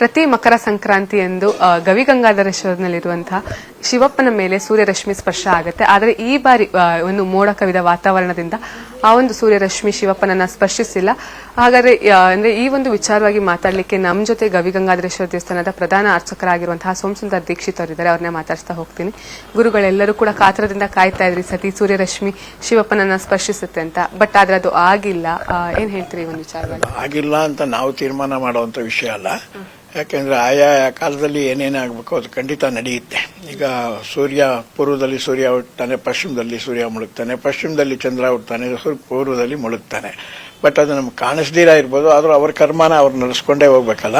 ಪ್ರತಿ ಮಕರ ಸಂಕ್ರಾಂತಿಯಂದು ಗವಿಗಂಗಾಧರೇಶ್ವರನಲ್ಲಿರುವಂತಹ ಶಿವಪ್ಪನ ಮೇಲೆ ಸೂರ್ಯರಶ್ಮಿ ಸ್ಪರ್ಶ ಆಗುತ್ತೆ. ಆದರೆ ಈ ಬಾರಿ ಒಂದು ಮೋಡ ಕವಿದ ವಾತಾವರಣದಿಂದ ಆ ಒಂದು ಸೂರ್ಯರಶ್ಮಿ ಶಿವಪ್ಪನನ್ನ ಸ್ಪರ್ಶಿಸಿಲ್ಲ. ಹಾಗಾದ್ರೆ ಅಂದ್ರೆ ಈ ಒಂದು ವಿಚಾರವಾಗಿ ಮಾತಾಡ್ಲಿಕ್ಕೆ ನಮ್ಮ ಜೊತೆ ಗವಿಗಂಗಾಧರೇಶ್ವರ ದೇವಸ್ಥಾನದ ಪ್ರಧಾನ ಅರ್ಚಕರಾಗಿರುವಂತಹ ಸೋಮಸುಂದರ್ ದೀಕ್ಷಿತ್ ಅವರಿದ್ದಾರೆ. ಅವ್ರನ್ನೇ ಮಾತಾಡ್ತಾ ಹೋಗ್ತೀನಿ. ಗುರುಗಳೆಲ್ಲರೂ ಕೂಡ ಕಾತರದಿಂದ ಕಾಯ್ತಾ ಇದ್ರಿ ಸತಿ ಸೂರ್ಯರಶ್ಮಿ ಶಿವಪ್ಪನನ್ನ ಸ್ಪರ್ಶಿಸುತ್ತೆ ಅಂತ. ಬಟ್ ಆದ್ರೆ ಅದು ಆಗಿಲ್ಲ. ಏನ್ ಹೇಳ್ತೀರಿ ಈ ಒಂದು ವಿಚಾರವಾಗಿ? ಆಗಿಲ್ಲ ಅಂತ ನಾವು ತೀರ್ಮಾನ ಮಾಡುವಂತ ವಿಷಯ ಅಲ್ಲ. ಯಾಕೆಂದ್ರೆ ಆಯಾ ಕಾಲದಲ್ಲಿ ಏನೇನಾಗಬೇಕು ಅದು ಖಂಡಿತ ನಡೆಯುತ್ತೆ. ಈಗ ಸೂರ್ಯ ಪೂರ್ವದಲ್ಲಿ ಸೂರ್ಯ ಹುಟ್ಟುತ್ತಾನೆ, ಪಶ್ಚಿಮದಲ್ಲಿ ಸೂರ್ಯ ಮುಳುಗ್ತಾನೆ, ಪಶ್ಚಿಮದಲ್ಲಿ ಚಂದ್ರ ಹುಟ್ಟುತ್ತಾನೆ, ಪೂರ್ವದಲ್ಲಿ ಮುಳುಗ್ತಾನೆ. ಬಟ್ ಅದು ನಮ್ಗೆ ಕಾಣಿಸ್ದಿರ ಇರ್ಬೋದು, ಆದ್ರೂ ಅವ್ರ ಕರ್ಮನ ಅವ್ರು ನಡೆಸ್ಕೊಂಡೇ ಹೋಗ್ಬೇಕಲ್ಲ.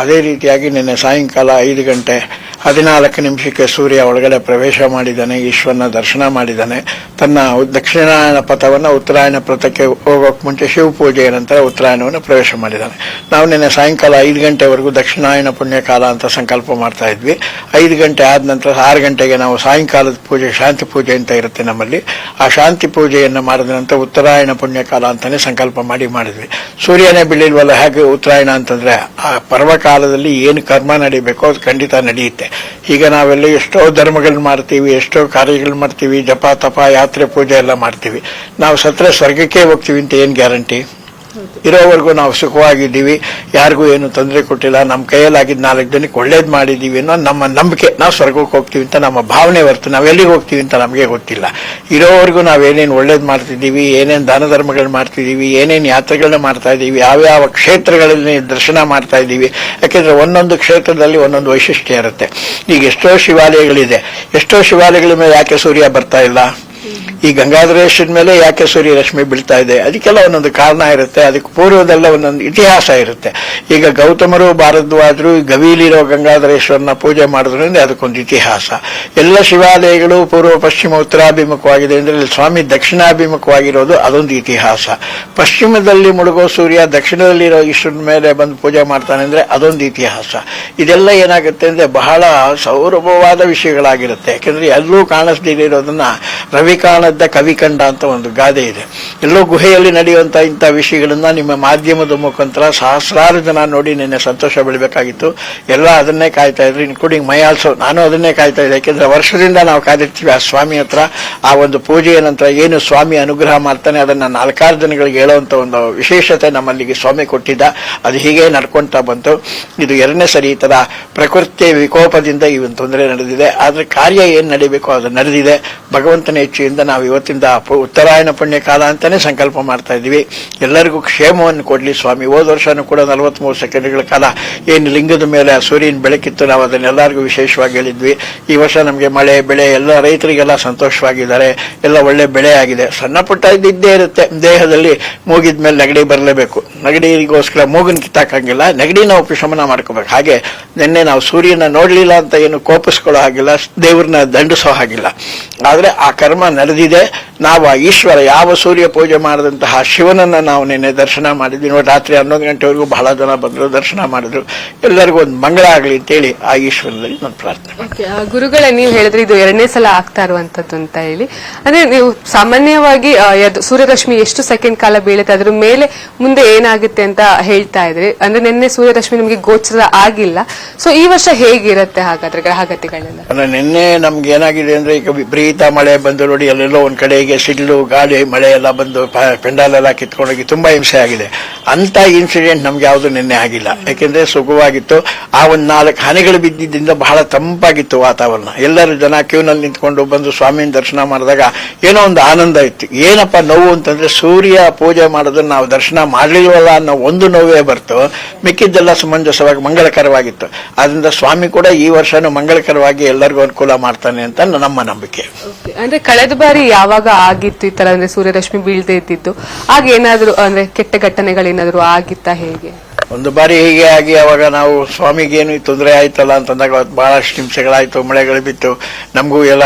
ಅದೇ ರೀತಿಯಾಗಿ ನಿನ್ನೆ ಸಾಯಂಕಾಲ 5:14 ಸೂರ್ಯ ಒಳಗಡೆ ಪ್ರವೇಶ ಮಾಡಿದ್ದಾನೆ, ಈಶ್ವರನ ದರ್ಶನ ಮಾಡಿದ್ದಾನೆ. ತನ್ನ ದಕ್ಷಿಣಾಯನ ಪಥವನ್ನು ಉತ್ತರಾಯಣ ಪಥಕ್ಕೆ ಹೋಗೋಕೆ ಮುಂಚೆ ಶಿವ ಪೂಜೆಯ ನಂತರ ಉತ್ತರಾಯಣವನ್ನು ಪ್ರವೇಶ ಮಾಡಿದ್ದಾನೆ. ನಾವು ನಿನ್ನೆ ಸಾಯಂಕಾಲ 5 ಗಂಟೆವರೆಗೂ ದಕ್ಷಿಣಾಯನ ಪುಣ್ಯಕಾಲ ಅಂತ ಸಂಕಲ್ಪ ಮಾಡ್ತಾ ಇದ್ವಿ. 5 ಗಂಟೆ ಆದ ನಂತರ 6 ಗಂಟೆಗೆ ನಾವು ಸಾಯಂಕಾಲದ ಪೂಜೆ, ಶಾಂತಿ ಪೂಜೆ ಅಂತ ಇರುತ್ತೆ ನಮ್ಮಲ್ಲಿ. ಆ ಶಾಂತಿ ಪೂಜೆಯನ್ನು ಮಾಡಿದ ನಂತರ ಉತ್ತರಾಯಣ ಪುಣ್ಯಕಾಲ ಅಂತಾನೆ ಸಂಕಲ್ಪ ಮಾಡಿದ್ವಿ. ಸೂರ್ಯನೇ ಬೀಳಿಲ್ವಲ್ಲ, ಹೇಗೆ ಉತ್ತರಾಯಣ ಅಂತಂದ್ರೆ ಆ ಪರ್ವಕಾಲದಲ್ಲಿ ಏನು ಕರ್ಮ ನಡೀಬೇಕೋ ಅದು ಖಂಡಿತ ನಡೆಯುತ್ತೆ. ಈಗ ನಾವೆಲ್ಲ ಎಷ್ಟೋ ಧರ್ಮಗಳು ಮಾಡ್ತೀವಿ, ಎಷ್ಟೋ ಕಾರ್ಯಗಳು ಮಾಡ್ತೀವಿ, ಜಪ ತಪ ಯಾತ್ರೆ ಪೂಜೆ ಎಲ್ಲ ಮಾಡ್ತೀವಿ. ನಾವು ಸತ್ರ ಸ್ವರ್ಗಕ್ಕೆ ಹೋಗ್ತೀವಿ ಅಂತ ಏನ್ ಗ್ಯಾರಂಟಿ? ಇರೋವರೆಗೂ ನಾವು ಸುಖವಾಗಿದ್ದೀವಿ, ಯಾರಿಗೂ ಏನು ತೊಂದರೆ ಕೊಟ್ಟಿಲ್ಲ, ನಮ್ಮ ಕೈಯಲ್ಲಾಗಿದ್ದು 4 ಜನಕ್ಕೆ ಒಳ್ಳೇದು ಮಾಡಿದೀವಿ ಅನ್ನೋ ನಮ್ಮ ನಂಬಿಕೆ. ನಾವು ಸ್ವರ್ಗಕ್ಕೆ ಹೋಗ್ತೀವಿ ಅಂತ ನಮ್ಮ ಭಾವನೆ ಹೊರತು ನಾವೆಲ್ಲಿಗೆ ಹೋಗ್ತೀವಿ ಅಂತ ನಮಗೆ ಗೊತ್ತಿಲ್ಲ. ಇರೋವರೆಗೂ ನಾವೇನೇನು ಒಳ್ಳೇದು ಮಾಡ್ತಿದ್ದೀವಿ, ಏನೇನು ದಾನ ಧರ್ಮಗಳು ಮಾಡ್ತಿದ್ದೀವಿ, ಏನೇನು ಯಾತ್ರೆಗಳನ್ನ ಮಾಡ್ತಾ ಇದ್ದೀವಿ, ಯಾವ್ಯಾವ ಕ್ಷೇತ್ರಗಳಲ್ಲಿ ದರ್ಶನ ಮಾಡ್ತಾ ಇದ್ದೀವಿ. ಯಾಕೆಂದ್ರೆ ಒಂದೊಂದು ಕ್ಷೇತ್ರದಲ್ಲಿ ಒಂದೊಂದು ವೈಶಿಷ್ಟ್ಯ ಇರುತ್ತೆ. ಈಗ ಎಷ್ಟೋ ಶಿವಾಲಯಗಳಿದೆ, ಎಷ್ಟೋ ಶಿವಾಲಯಗಳ ಮೇಲೆ ಯಾಕೆ ಸೂರ್ಯ ಬರ್ತಾ ಇಲ್ಲ? ಈ ಗಂಗಾಧರೇಶ್ವರ ಮೇಲೆ ಯಾಕೆ ಸೂರ್ಯರಶ್ಮಿ ಬೀಳ್ತಾ ಇದೆ? ಅದಕ್ಕೆಲ್ಲ ಒಂದೊಂದು ಕಾರಣ ಇರುತ್ತೆ. ಅದಕ್ಕೆ ಪೂರ್ವದಲ್ಲ ಒಂದೊಂದು ಇತಿಹಾಸ ಇರುತ್ತೆ. ಈಗ ಗೌತಮರು ಭಾರದ್ವಾಜರು ಗವಿಲಿರೋ ಗಂಗಾಧರೇಶ್ವರನ ಪೂಜೆ ಮಾಡೋದ್ರಿಂದ ಅದಕ್ಕೊಂದು ಇತಿಹಾಸ. ಎಲ್ಲ ಶಿವಾಲಯಗಳು ಪೂರ್ವ ಪಶ್ಚಿಮ ಉತ್ತರಾಭಿಮುಖವಾಗಿದೆ ಅಂದ್ರೆ ಸ್ವಾಮಿ ದಕ್ಷಿಣಾಭಿಮುಖವಾಗಿರೋದು ಅದೊಂದು ಇತಿಹಾಸ. ಪಶ್ಚಿಮದಲ್ಲಿ ಮುಳುಗೋ ಸೂರ್ಯ ದಕ್ಷಿಣದಲ್ಲಿರೋ ಈಶ್ವರನ ಮೇಲೆ ಬಂದು ಪೂಜೆ ಮಾಡ್ತಾನೆ ಅಂದ್ರೆ ಅದೊಂದು ಇತಿಹಾಸ. ಇದೆಲ್ಲ ಏನಾಗುತ್ತೆ ಅಂದ್ರೆ ಬಹಳ ಸೌರಭವಾದ ವಿಷಯಗಳಾಗಿರುತ್ತೆ. ಯಾಕೆಂದ್ರೆ ಎಲ್ಲೂ ಕಾಣಿಸ್ದಿರೋದನ್ನ ರವಿ ಕಾಣದ ಕವಿ ಕಂಡ ಅಂತ ಒಂದು ಗಾದೆ ಇದೆ. ಎಲ್ಲೋ ಗುಹೆಯಲ್ಲಿ ನಡೆಯುವಂತ ಇಂಥ ವಿಷಯಗಳನ್ನ ನಿಮ್ಮ ಮಾಧ್ಯಮದ ಮುಖಾಂತರ ಸಹಸ್ರಾರು ಜನ ನೋಡಿ ನಿನ್ನೆ ಸಂತೋಷ ಬೆಳಬೇಕಾಗಿತ್ತು. ಎಲ್ಲ ಅದನ್ನೇ ಕಾಯ್ತಾ ಇದ್ರು, ಇನ್ಕ್ಲೂಡಿಂಗ್ ಮೈ ಆಲ್ಸೋ. ನಾನು ಅದನ್ನೇ ಕಾಯ್ತಾ ಇದ್ದೆ. ಯಾಕೆಂದ್ರೆ ವರ್ಷದಿಂದ ನಾವು ಕಾದಿರ್ತೀವಿ ಆ ಸ್ವಾಮಿ ಹತ್ರ. ಆ ಒಂದು ಪೂಜೆಯ ನಂತರ ಏನು ಸ್ವಾಮಿ ಅನುಗ್ರಹ ಮಾಡ್ತಾನೆ ಅದನ್ನ 4-6 ಜನಗಳಿಗೆ ಹೇಳುವಂತ ಒಂದು ವಿಶೇಷತೆ ನಮ್ಮಲ್ಲಿಗೆ ಸ್ವಾಮಿ ಕೊಟ್ಟಿದ್ದ. ಅದು ಹೀಗೆ ನಡ್ಕೊಂತ ಬಂತು. ಇದು 2ನೇ ಸರಿ ಈ ತರ ಪ್ರಕೃತಿ ವಿಕೋಪದಿಂದ ಈ ಒಂದು ತೊಂದರೆ ನಡೆದಿದೆ. ಆದ್ರೆ ಕಾರ್ಯ ಏನ್ ನಡೀಬೇಕು ಅದು ನಡೆದಿದೆ. ಭಗವಂತನ ಇಚ್ಛೆಯಿಂದ ನಾವು ಇವತ್ತಿಂದ ಉತ್ತರಾಯಣ ಪುಣ್ಯ ಕಾಲ ಅಂತಾನೆ ಸಂಕಲ್ಪ ಮಾಡ್ತಾ ಇದೀವಿ. ಎಲ್ಲರಿಗೂ ಕ್ಷೇಮವನ್ನು ಕೊಡ್ಲಿ ಸ್ವಾಮಿ. ಹೋದ ವರ್ಷನೂ ಕೂಡ 43 ಸೆಕೆಂಡ್ಗಳ ಕಾಲ ಏನು ಲಿಂಗದ ಮೇಲೆ ಸೂರ್ಯನ ಬೆಳಕಿತ್ತು, ನಾವು ಅದನ್ನೆಲ್ಲರಿಗೂ ವಿಶೇಷವಾಗಿ ಹೇಳಿದ್ವಿ. ಈ ವರ್ಷ ನಮಗೆ ಮಳೆ ಬೆಳೆ ಎಲ್ಲ ರೈತರಿಗೆಲ್ಲ ಸಂತೋಷವಾಗಿದ್ದಾರೆ. ಎಲ್ಲ ಒಳ್ಳೆ ಬೆಳೆ ಆಗಿದೆ. ಸಣ್ಣ ಪುಟ್ಟ ಇದ್ದೇ ಇರುತ್ತೆ. ದೇಹದಲ್ಲಿ ಮೂಗಿದ ಮೇಲೆ ನೆಗಡಿ ಬರಲೇಬೇಕು. ನೆಗಡಿಗೋಸ್ಕರ ಮೂಗನ್ ಕಿತ್ತಾಕಂಗಿಲ್ಲ, ನೆಗಡಿನ ಉಪಶಮನ ಮಾಡ್ಕೋಬೇಕು. ಹಾಗೆ ನಿನ್ನೆ ನಾವು ಸೂರ್ಯನ ನೋಡ್ಲಿಲ್ಲ ಅಂತ ಏನು ಕೋಪಿಸ್ಕೊಳ್ಳೋ ಹಾಗಿಲ್ಲ, ದೇವ್ರನ್ನ ದಂಡಿಸೋ ಹಾಗಿಲ್ಲ. ಆದ್ರೆ ಆ ಕರ್ಮ ನಡೆದಿದೆ. ನಾವು ಆ ಈಶ್ವರ ಯಾವ ಸೂರ್ಯ ಪೂಜೆ ಮಾಡಿದಂತಹ ಶಿವನನ್ನ ನಾವು ನಿನ್ನೆ ದರ್ಶನ ಮಾಡಿದ್ವಿ. ರಾತ್ರಿ 11 ಗಂಟೆವರೆಗೂ ಬಹಳ ಜನ ಬಂದ್ರು, ದರ್ಶನ ಮಾಡಿದ್ರು. ಎಲ್ಲರಿಗೂ ಒಂದು ಮಂಗಳ ಆಗ್ಲಿ ಅಂತೇಳಿ ಆ ಈಶ್ವರನಲ್ಲಿ ನಾನು ಪ್ರಾರ್ಥನೆ. ಗುರುಗಳೇ, ನೀವು ಹೇಳಿದ್ರೆ ಇದು 2ನೇ ಸಲ ಆಗ್ತಾ ಇರುವಂತದ್ದು ಅಂತ ಹೇಳಿ. ಅಂದ್ರೆ ನೀವು ಸಾಮಾನ್ಯವಾಗಿ ಸೂರ್ಯರಶ್ಮಿ ಎಷ್ಟು ಸೆಕೆಂಡ್ ಕಾಲ ಬೀಳುತ್ತೆ, ಅದ್ರ ಮೇಲೆ ಮುಂದೆ ಏನಾಗುತ್ತೆ ಅಂತ ಹೇಳ್ತಾ ಇದ್ರಿ. ಅಂದ್ರೆ ನಿನ್ನೆ ಸೂರ್ಯರಶ್ಮಿ ನಿಮಗೆ ಗೋಚರ ಆಗಿಲ್ಲ. ಸೊ ಈ ವರ್ಷ ಹೇಗಿರುತ್ತೆ ಹಾಗಾದ್ರೆ ಗ್ರಹಗತಿಗಳೆಲ್ಲ? ನಿನ್ನೆ ನಮ್ಗೆ ಏನಾಗಿದೆ ಅಂದ್ರೆ ಈಗ ವಿಪರೀತ ಮಳೆ ಬಂದು ನೋಡಿ, ಅಲ್ಲೆಲ್ಲೋ ಒಂದ್ ಕಡೆಗೆ ಸಿಡ್ಲು ಗಾಳಿ ಮಳೆ ಎಲ್ಲ ಬಂದು ಪೆಂಡಾಲ್ ಎಲ್ಲ ಕಿತ್ಕೊಂಡೋಗಿ ತುಂಬಾ ಹಿಂಸೆ ಆಗಿದೆ. ಅಂತ ಇನ್ಸಿಡೆಂಟ್ ನಮ್ಗೆ ಯಾವ್ದು ನಿನ್ನೆ ಆಗಿಲ್ಲ. ಯಾಕೆಂದ್ರೆ ಸುಖವಾಗಿತ್ತು. ಆ ಒಂದ್ 4 ಹನಿಗಳು ಬಿದ್ದಿದ್ದರಿಂದ ಬಹಳ ತಂಪಾಗಿತ್ತು ವಾತಾವರಣ. ಎಲ್ಲರೂ ಜನ ಕ್ಯೂನಲ್ಲಿ ನಿಂತ್ಕೊಂಡು ಬಂದು ಸ್ವಾಮಿನ ದರ್ಶನ ಮಾಡಿದಾಗ ಏನೋ ಒಂದು ಆನಂದ ಇತ್ತು. ಏನಪ್ಪ ನೋವು ಅಂತಂದ್ರೆ ಸೂರ್ಯ ಪೂಜೆ ಮಾಡೋದನ್ನ ನಾವು ದರ್ಶನ ಮಾಡ್ಲಿಲ್ವಲ್ಲ ಅನ್ನೋ ಒಂದು ನೋವೇ ಬರ್ತು. ಮಿಕ್ಕಿದ್ದೆಲ್ಲ ಸಮಂಜಸವಾಗಿ ಮಂಗಳಕರವಾಗಿತ್ತು. ಆದ್ರಿಂದ ಸ್ವಾಮಿ ಕೂಡ ಈ ವರ್ಷನೂ ಮಂಗಳಕರವಾಗಿ ಎಲ್ಲರಿಗೂ ಅನುಕೂಲ ಮಾಡ್ತಾನೆ ಅಂತ ನಮ್ಮ ನಂಬಿಕೆ. ಅಂದ್ರೆ ಕಳೆದ ಬಾರಿ ಯಾವಾಗ ಆಗಿತ್ತು ಈ ತರ ಅಂದ್ರೆ ಸೂರ್ಯರಶ್ಮಿ ಬೀಳದೆ ಇದ್ದಿದ್ದು, ಆಗ ಏನಾದ್ರು ಅಂದ್ರೆ ಕೆಟ್ಟ ಘಟನೆಗಳೇನಾದ್ರು ಆಗಿತ್ತಾ? ಹೇಗೆ? ಒಂದು ಬಾರಿ ಹೀಗೆ ಆಗಿ ಅವಾಗ ನಾವು ಸ್ವಾಮಿಗೇನು ತೊಂದರೆ ಆಯ್ತಲ್ಲ ಅಂತಂದಾಗ ಬಹಳಷ್ಟು ಹಿಂಸೆಗಳಾಯ್ತು, ಮಳೆಗಳು ಬಿತ್ತು, ನಮಗೂ ಎಲ್ಲ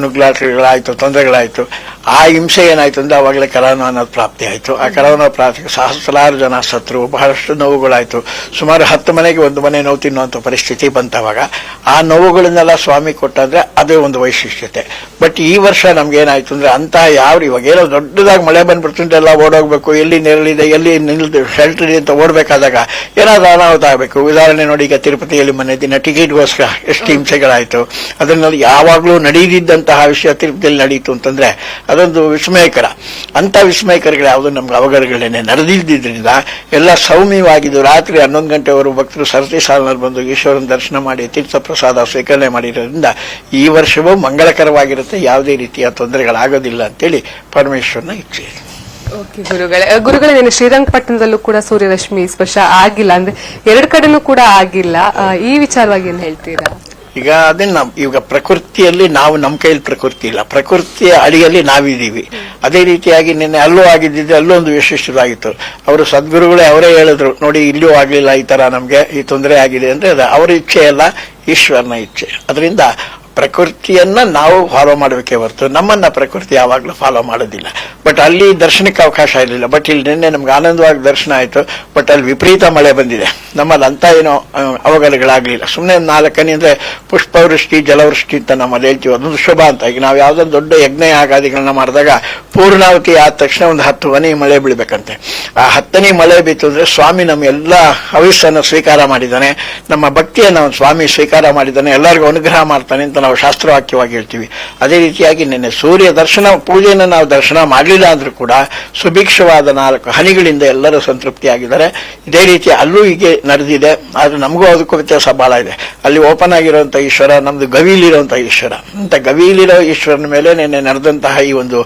ನುಗ್ಲಾಟಗಳಾಯ್ತು, ತೊಂದರೆಗಳಾಯ್ತು. ಆ ಹಿಂಸೆ ಏನಾಯ್ತು ಅಂದ್ರೆ ಅವಾಗಲೇ ಕರೋನಾ ಅನ್ನೋದು ಪ್ರಾಪ್ತಿ ಆಯ್ತು. ಆ ಕರೋನಾ ಪ್ರಾಪ್ತಿಗೆ ಸಹಸ್ರಾರು ಜನ ಸತ್ರು, ಬಹಳಷ್ಟು ನೋವುಗಳಾಯ್ತು. ಸುಮಾರು 10 ಮನೆಗೆ 1 ಮನೆ ನೋವು ತಿನ್ನುವಂತ ಪರಿಸ್ಥಿತಿ ಬಂತವಾಗ. ಆ ನೋವುಗಳನ್ನೆಲ್ಲ ಸ್ವಾಮಿ ಕೊಟ್ಟಂದ್ರೆ ಅದೇ ಒಂದು ವೈಶಿಷ್ಟ್ಯತೆ. ಬಟ್ ಈ ವರ್ಷ ನಮ್ಗೇನಾಯ್ತು ಅಂದ್ರೆ ಅಂತ ಇವಾಗ ಏನೋ ದೊಡ್ಡದಾಗಿ ಮಳೆ ಬಂದ್ಬಿಡ್ತಂದ್ರೆ ಎಲ್ಲ ಓಡೋಗ್ಬೇಕು, ಎಲ್ಲಿ ನೆರಳಿದೆ ಎಲ್ಲಿ ಶೆಲ್ಟರ್ ಇದೆ ಅಂತ ಓಡ್ಬೇಕಾದಾಗ ಏನಾದ್ರೂ ಅನಾಹುತ ಆಗಬೇಕು. ಉದಾಹರಣೆ ನೋಡಿ, ಈಗ ತಿರುಪತಿಯಲ್ಲಿ ಮೊನ್ನೆ ದಿನ ಟಿಕೆಟ್ಗೋಸ್ಕರ ಎಷ್ಟು ಹಿಂಸೆಗಳಾಯಿತು. ಅದರಲ್ಲಿ ಯಾವಾಗಲೂ ನಡೆಯದಿದ್ದಂತಹ ವಿಷಯ ತಿರುಪತಿಯಲ್ಲಿ ನಡೀತು ಅಂತಂದ್ರೆ ಅದೊಂದು ವಿಸ್ಮಯಕರ. ಅಂತ ವಿಸ್ಮಯಕರಗಳು ಯಾವುದು ನಮ್ಗೆ ಅವಘಡಗಳೇನೆ ನಡೆದಿದ್ದರಿಂದ ಎಲ್ಲ ಸೌಮ್ಯವಾಗಿದ್ದು ರಾತ್ರಿ 11 ಗಂಟೆವರೆಗೂ ಭಕ್ತರು ಸರತಿ ಸಾಲಿನಲ್ಲಿ ಬಂದು ಈಶ್ವರನ ದರ್ಶನ ಮಾಡಿ ತೀರ್ಥ ಪ್ರಸಾದ ಸ್ವೀಕರಣೆ ಮಾಡಿರೋದ್ರಿಂದ ಈ ವರ್ಷವೂ ಮಂಗಳಕರವಾಗಿರುತ್ತೆ, ಯಾವುದೇ ರೀತಿಯ ತೊಂದರೆಗಳಾಗೋದಿಲ್ಲ ಅಂತೇಳಿ ಪರಮೇಶ್ವರನ ಇಚ್ಛೆ. ಓಕೆ ಗುರುಗಳೇ ನೀನು ಶ್ರೀರಂಗಪಟ್ಟಣದಲ್ಲೂ ಕೂಡ ಸೂರ್ಯರಶ್ಮಿ ಸ್ಪರ್ಶ ಆಗಿಲ್ಲ, ಅಂದ್ರೆ ಎರಡು ಕಡೆನೂ ಕೂಡ ಆಗಿಲ್ಲ. ಈ ವಿಚಾರವಾಗಿ ಏನ್ ಹೇಳ್ತೀರಾ? ಈಗ ಅದನ್ನ ಈಗ ಪ್ರಕೃತಿಯಲ್ಲಿ ನಾವು ನಮ್ಮ ಕೈಯಲ್ಲಿ ಪ್ರಕೃತಿ ಇಲ್ಲ, ಪ್ರಕೃತಿಯ ಅಡಿಯಲ್ಲಿ ನಾವಿದ್ದೀವಿ. ಅದೇ ರೀತಿಯಾಗಿ ನಿನ್ನೆ ಅಲ್ಲೂ ಆಗಿದ್ದಿದ್ರೆ ಅಲ್ಲೂ ಒಂದು ವಿಶೇಷವಾಗಿತ್ತು. ಅವರು ಸದ್ಗುರುಗಳೇ ಅವರೇ ಹೇಳಿದ್ರು, ನೋಡಿ ಇಲ್ಲೂ ಆಗ್ಲಿಲ್ಲ, ಈ ತರ ನಮ್ಗೆ ಈ ತೊಂದರೆ ಆಗಿದೆ ಅಂದ್ರೆ ಅದು ಅವರ ಇಚ್ಛೆ ಅಲ್ಲ, ಈಶ್ವರನ ಇಚ್ಛೆ. ಅದರಿಂದ ಪ್ರಕೃತಿಯನ್ನ ನಾವು ಫಾಲೋ ಮಾಡಬೇಕೇ ಹೊರತು ನಮ್ಮನ್ನ ಪ್ರಕೃತಿ ಯಾವಾಗಲೂ ಫಾಲೋ ಮಾಡೋದಿಲ್ಲ. ಬಟ್ ಅಲ್ಲಿ ದರ್ಶನಕ್ಕೆ ಅವಕಾಶ ಇರಲಿಲ್ಲ. ಬಟ್ ಇಲ್ಲಿ ನಿನ್ನೆ ನಮ್ಗೆ ಆನಂದವಾಗಿ ದರ್ಶನ ಆಯಿತು. ಬಟ್ ಅಲ್ಲಿ ವಿಪರೀತ ಮಳೆ ಬಂದಿದೆ. ನಮ್ಮಲ್ಲಿ ಅಂತ ಏನೋ ಅವಘಡಗಳಾಗಲಿಲ್ಲ. ಸುಮ್ಮನೆ 4 ಹನಿ ಅಂದ್ರೆ ಪುಷ್ಪವೃಷ್ಟಿ ಜಲವೃಷ್ಟಿ ಅಂತ ನಮ್ಮಲ್ಲಿ ಹೇಳ್ತೀವಿ, ಅದೊಂದು ಶುಭ ಅಂತ. ಈಗ ನಾವು ಯಾವುದೋ ದೊಡ್ಡ ಯಜ್ಞ ಯಾಗಾದಿಗಳನ್ನ ಮಾಡಿದಾಗ ಪೂರ್ಣಾವತಿ ಆದ ತಕ್ಷಣ ಒಂದು 10 ಹನಿ ಮಳೆ ಬೀಳ್ಬೇಕಂತೆ. ಆ 10 ಹನಿ ಮಳೆ ಬಿತ್ತು ಅಂದ್ರೆ ಸ್ವಾಮಿ ನಮ್ಮ ಎಲ್ಲ ಹವಿಸ್ಸನ್ನು ಸ್ವೀಕಾರ ಮಾಡಿದ್ದಾನೆ, ನಮ್ಮ ಭಕ್ತಿಯನ್ನು ಸ್ವಾಮಿ ಸ್ವೀಕಾರ ಮಾಡಿದ್ದಾನೆ, ಎಲ್ಲರಿಗೂ ಅನುಗ್ರಹ ಮಾಡ್ತಾನೆ ಅಂತ ನಾವು ಶಾಸ್ತ್ರವಾಕ್ಯವಾಗಿ ಹೇಳ್ತೀವಿ. ಅದೇ ರೀತಿಯಾಗಿ ನಿನ್ನೆ ಸೂರ್ಯ ದರ್ಶನ ಪೂಜೆಯನ್ನು ನಾವು ದರ್ಶನ ಮಾಡಲಿಲ್ಲ ಅಂದ್ರೂ ಕೂಡ ಸುಭಿಕ್ಷವಾದ 4 ಹನಿಗಳಿಂದ ಎಲ್ಲರೂ ಸಂತೃಪ್ತಿಯಾಗಿದ್ದಾರೆ. ಇದೇ ರೀತಿ ಅಲ್ಲೂ ಹೀಗೆ ನಡೆದಿದೆ. ಆದ್ರೆ ನಮಗೂ ಅದಕ್ಕೂ ವ್ಯತ್ಯಾಸ ಬಹಳ ಇದೆ. ಅಲ್ಲಿ ಓಪನ್ ಆಗಿರುವಂತ ಈಶ್ವರ, ನಮ್ದು ಗವಿಲಿರುವಂತಹ ಈಶ್ವರ. ಅಂತ ಗವಿಲಿರೋ ಈಶ್ವರನ ಮೇಲೆ ನಿನ್ನೆ ನಡೆದಂತಹ ಈ ಒಂದು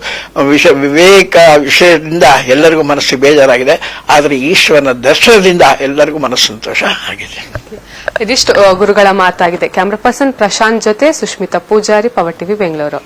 ವಿವೇಕ ವಿಷಯದಿಂದ ಎಲ್ಲರಿಗೂ ಮನಸ್ಸು ಬೇಜಾರಾಗಿದೆ. ಆದ್ರೆ ಈಶ್ವರನ ದರ್ಶನದಿಂದ ಎಲ್ಲರಿಗೂ ಮನಸ್ಸು ಸಂತೋಷ ಆಗಿದೆ. ಇದಿಷ್ಟು ಗುರುಗಳ ಮಾತಾಗಿದೆ. ಕ್ಯಾಮ್ರಾ ಪರ್ಸನ್ ಪ್ರಶಾಂತ್ ಜೊತೆ ಸುಷ್ಮಿತಾ ಪೂಜಾರಿ, ಪವರ್ ಟಿವಿ ಬೆಂಗಳೂರು.